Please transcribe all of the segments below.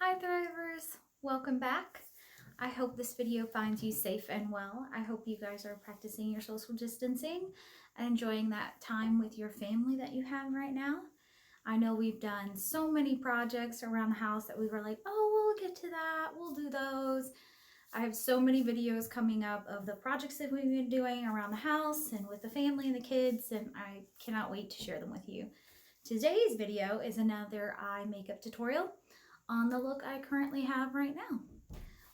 Hi Thrivers! Welcome back. I hope this video finds you safe and well. I hope you guys are practicing your social distancing and enjoying that time with your family that you have right now. I know we've done so many projects around the house that we were like, oh, we'll get to that, we'll do those. I have so many videos coming up of the projects that we've been doing around the house and with the family and the kids, and I cannot wait to share them with you. Today's video is another eye makeup tutorial on the look I currently have right now,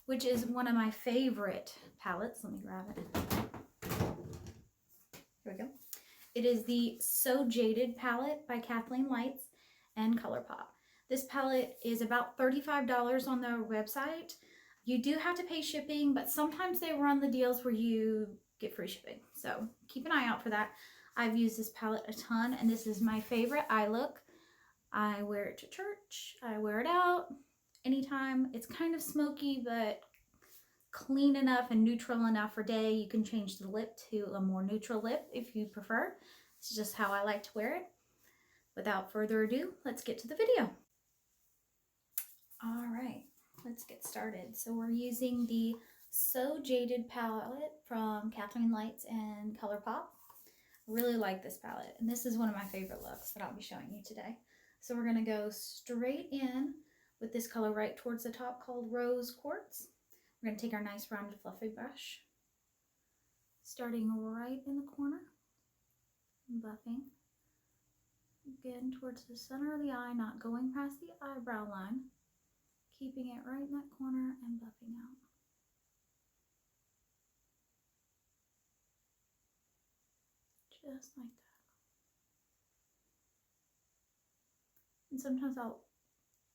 which is one of my favorite palettes. Let me grab it. Here we go. It is the So Jaded Palette by Kathleen Lights and Colorpop. This palette is about $35 on their website. You do have to pay shipping, but sometimes they run the deals where you get free shipping. So keep an eye out for that. I've used this palette a ton, and this is my favorite eye look. I wear it to church, I wear it out anytime. It's kind of smoky, but clean enough and neutral enough for day. You can change the lip to a more neutral lip if you prefer. It's just how I like to wear it. Without further ado, let's get to the video. All right, let's get started. So we're using the So Jaded palette from Kathleen Lights and Colorpop. I really like this palette, and this is one of my favorite looks that I'll be showing you today. So we're going to go straight in with this color right towards the top called Rose Quartz. We're going to take our nice rounded fluffy brush, starting right in the corner, buffing again towards the center of the eye, not going past the eyebrow line, keeping it right in that corner and buffing out. Just like that. And sometimes I'll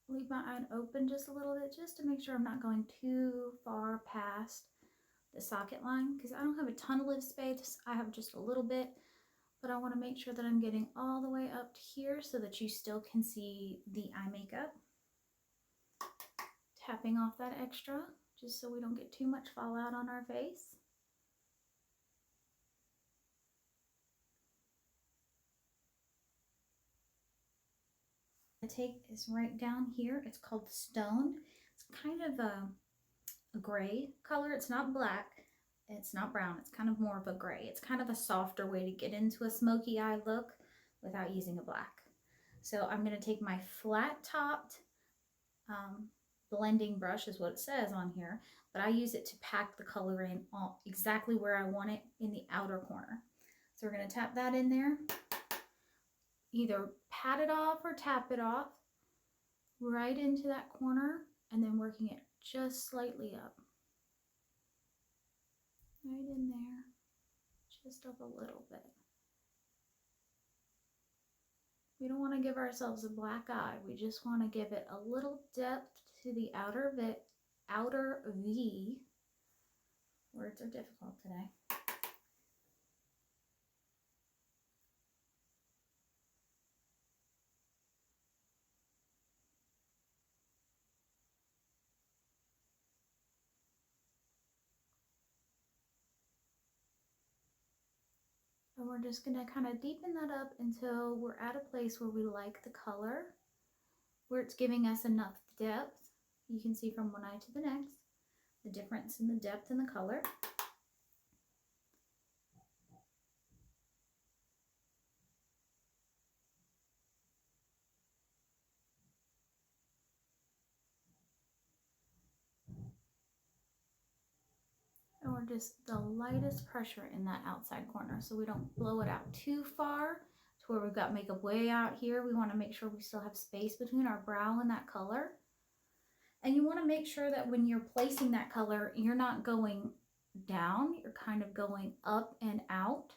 leave my eye open just a little bit just to make sure I'm not going too far past the socket line, because I don't have a ton of lip space. I have just a little bit, but I want to make sure that I'm getting all the way up to here so that you still can see the eye makeup. Tapping off that extra just so we don't get too much fallout on our face. The take is right down here. It's called Stone. It's kind of a gray color. It's not black, it's not brown, it's kind of more of a gray. It's kind of a softer way to get into a smoky eye look without using a black. So I'm going to take my flat topped blending brush, is what it says on here, but I use it to pack the color in exactly where I want it in the outer corner. So we're going to tap that in there, either pat it off or tap it off right into that corner, and then working it just slightly up. Right in there, just up a little bit. We don't want to give ourselves a black eye. We just want to give it a little depth to the outer V. Words are difficult today. And we're just going to kind of deepen that up until we're at a place where we like the color, where it's giving us enough depth. You can see from one eye to the next, the difference in the depth and the color. And we're just the lightest pressure in that outside corner so we don't blow it out too far to where we've got makeup way out here. We want to make sure we still have space between our brow and that color. And you want to make sure that when you're placing that color, you're not going down, you're kind of going up and out.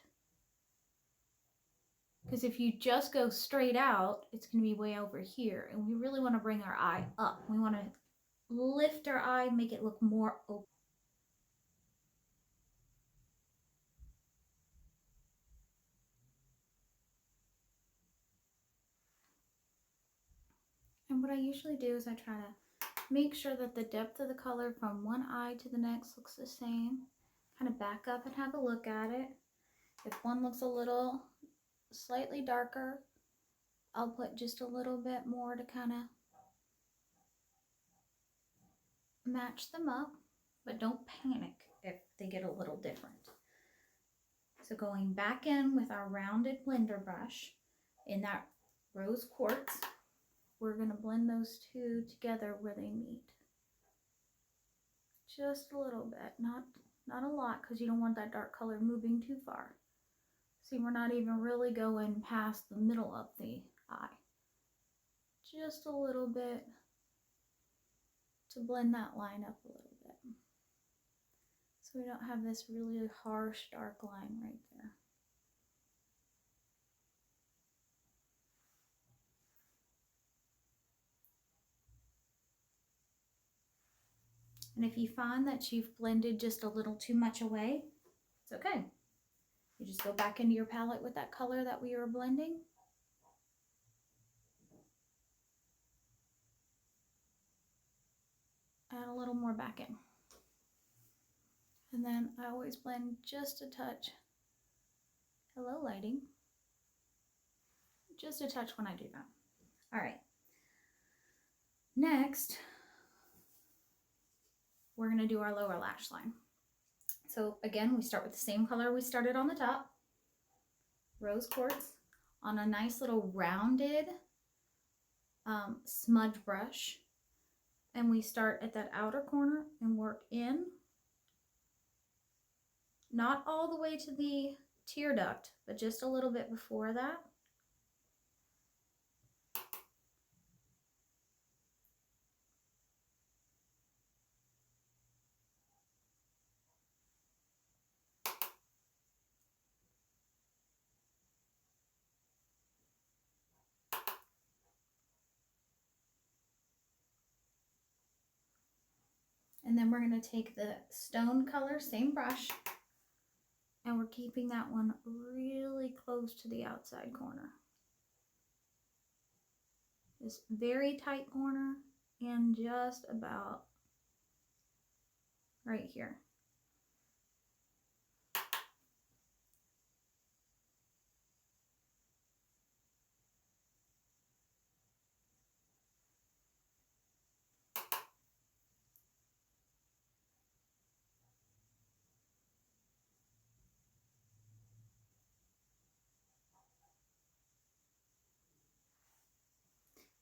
Because if you just go straight out, it's going to be way over here. And we really want to bring our eye up. We want to lift our eye, make it look more open. And what I usually do is I try to make sure that the depth of the color from one eye to the next looks the same. Kind of back up and have a look at it. If one looks a little slightly darker, I'll put just a little bit more to kind of match them up, but don't panic if they get a little different. So going back in with our rounded blender brush in that rose quartz, we're going to blend those two together where they meet. Just a little bit, not a lot, because you don't want that dark color moving too far. See, we're not even really going past the middle of the eye. Just a little bit to blend that line up a little bit. So we don't have this really harsh dark line right there. And if you find that you've blended just a little too much away, it's okay. You just go back into your palette with that color that we were blending. Add a little more back in. And then I always blend just a touch. Hello, lighting. Just a touch when I do that. All right. Next, we're going to do our lower lash line. So again, we start with the same color we started on the top, rose quartz, on a nice little rounded smudge brush. And we start at that outer corner and work in, not all the way to the tear duct, but just a little bit before that. And then we're going to take the stone color, same brush, and we're keeping that one really close to the outside corner. This very tight corner and just about right here.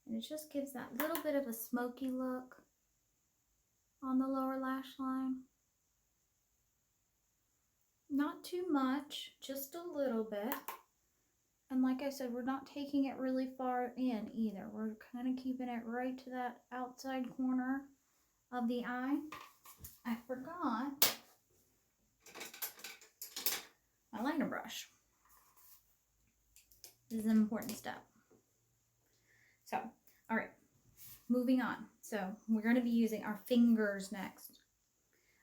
And it just gives that little bit of a smoky look on the lower lash line. Not too much, just a little bit. And like I said, we're not taking it really far in either. We're kind of keeping it right to that outside corner of the eye. I forgot my liner brush. This is an important step. So, all right, moving on. So we're going to be using our fingers next.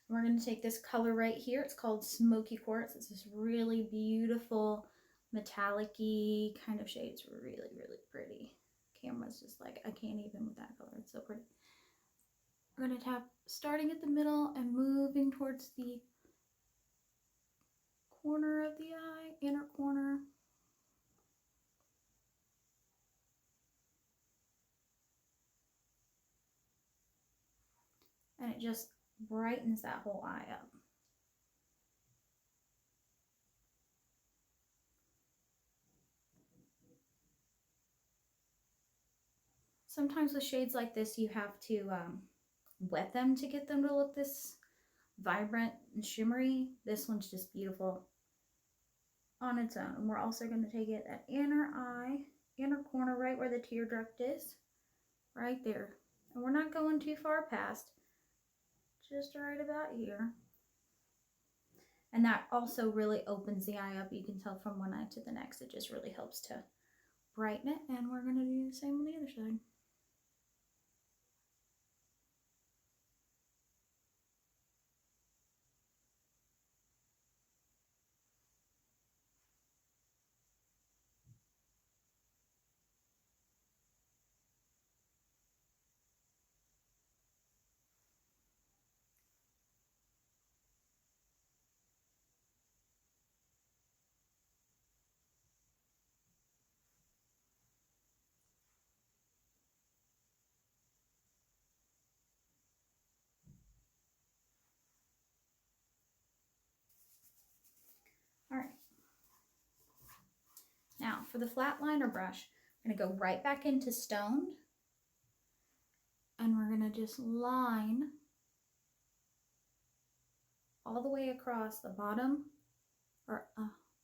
We're going to take this color right here. It's called Smoky Quartz. It's this really beautiful metallic-y kind of shade. It's really, really pretty. Camera's just like, I can't even with that color. It's so pretty. We're going to tap starting at the middle and moving towards the corner of the eye, inner corner. And it just brightens that whole eye up. Sometimes with shades like this, you have to wet them to get them to look this vibrant and shimmery. This one's just beautiful on its own. And we're also going to take it at inner eye, inner corner, right where the tear duct is, right there. And we're not going too far past, just right about here. And that also really opens the eye up. You can tell from one eye to the next. It just really helps to brighten it. And we're going to do the same on the other side. for the flat liner brush, I'm going to go right back into Stoned, and we're going to just line all the way across the bottom, or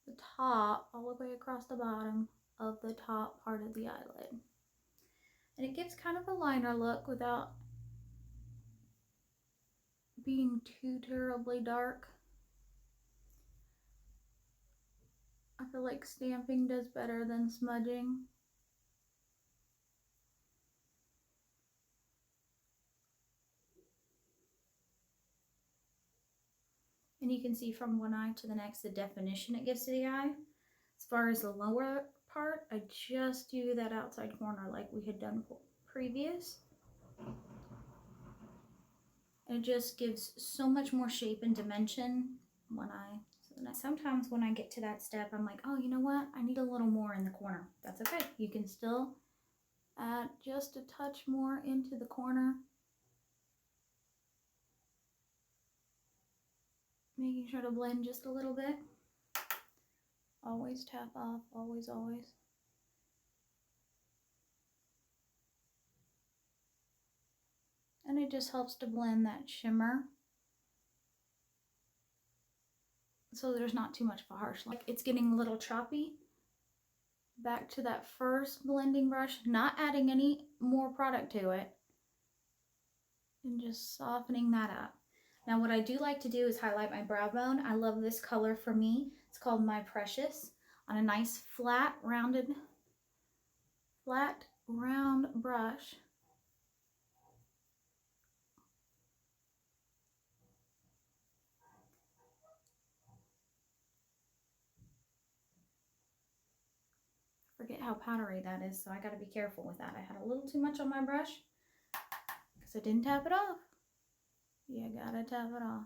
the top, all the way across the bottom of the top part of the eyelid. And it gives kind of a liner look without being too terribly dark. I feel like stamping does better than smudging. And you can see from one eye to the next the definition it gives to the eye. As far as the lower part, I just do that outside corner like we had done previous. And it just gives so much more shape and dimension. One eye. Sometimes when I get to that step, I'm like, oh, you know what? I need a little more in the corner. That's okay. You can still add just a touch more into the corner. Making sure to blend just a little bit. Always tap off, always, always. And it just helps to blend that shimmer, so there's not too much of a harsh line. Like it's getting a little choppy. Back to that first blending brush, not adding any more product to it, and just softening that up. Now what I do like to do is highlight my brow bone. I love this color for me. It's called My Precious, on a nice flat round brush. Forget how powdery that is, so I got to be careful with that. I had a little too much on my brush because I didn't tap it off. You gotta tap it off.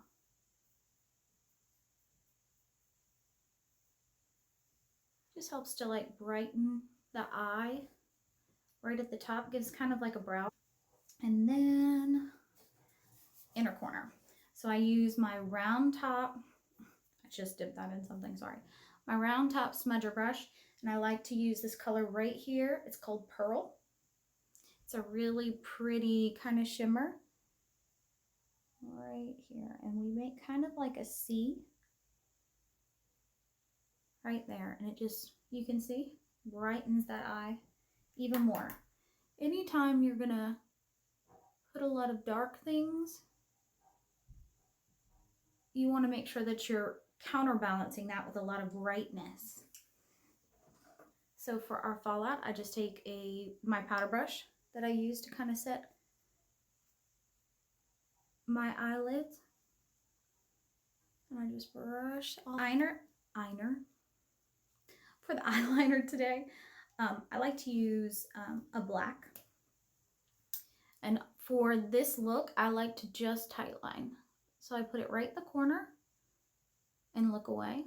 Just helps to like brighten the eye. Right at the top, gives kind of like a brow. And then inner corner. So I use my round top, I just dipped that in something, sorry. My round top smudger brush, and I like to use this color right here. It's called Pearl. It's a really pretty kind of shimmer right here. And we make kind of like a C right there. And it just, you can see, brightens that eye even more. Anytime you're gonna put a lot of dark things, you want to make sure that you're counterbalancing that with a lot of brightness. So for our fallout, I just take my powder brush that I use to kind of set my eyelids, and I just brush all eyeliner. For the eyeliner today, I like to use a black, and for this look, I like to just tightline. So I put it right in the corner and look away.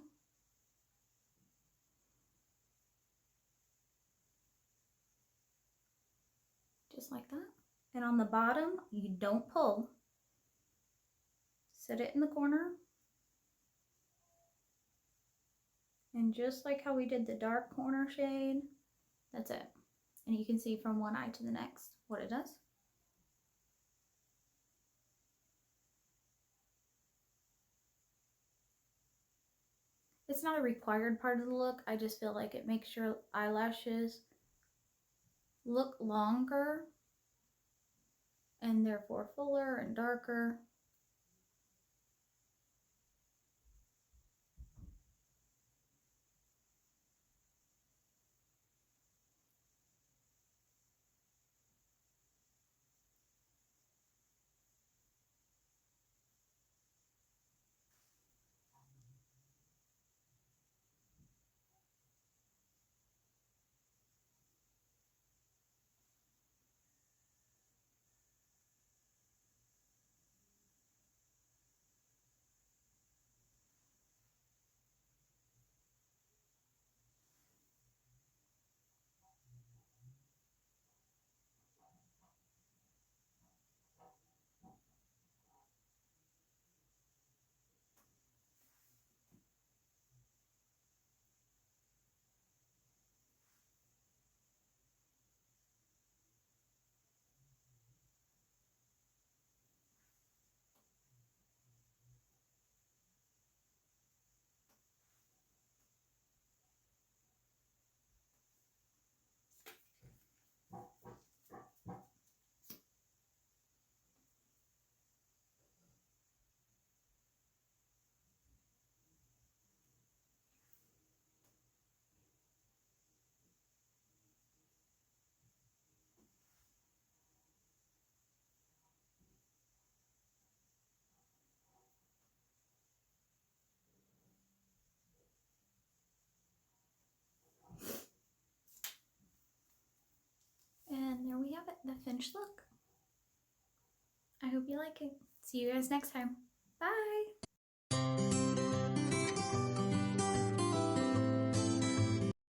Just like that. And on the bottom, you don't pull. Set it in the corner. And just like how we did the dark corner shade, that's it. And you can see from one eye to the next what it does. It's not a required part of the look. I just feel like it makes your eyelashes look longer and therefore fuller and darker. the finished look. I hope you like it. See you guys next time. Bye!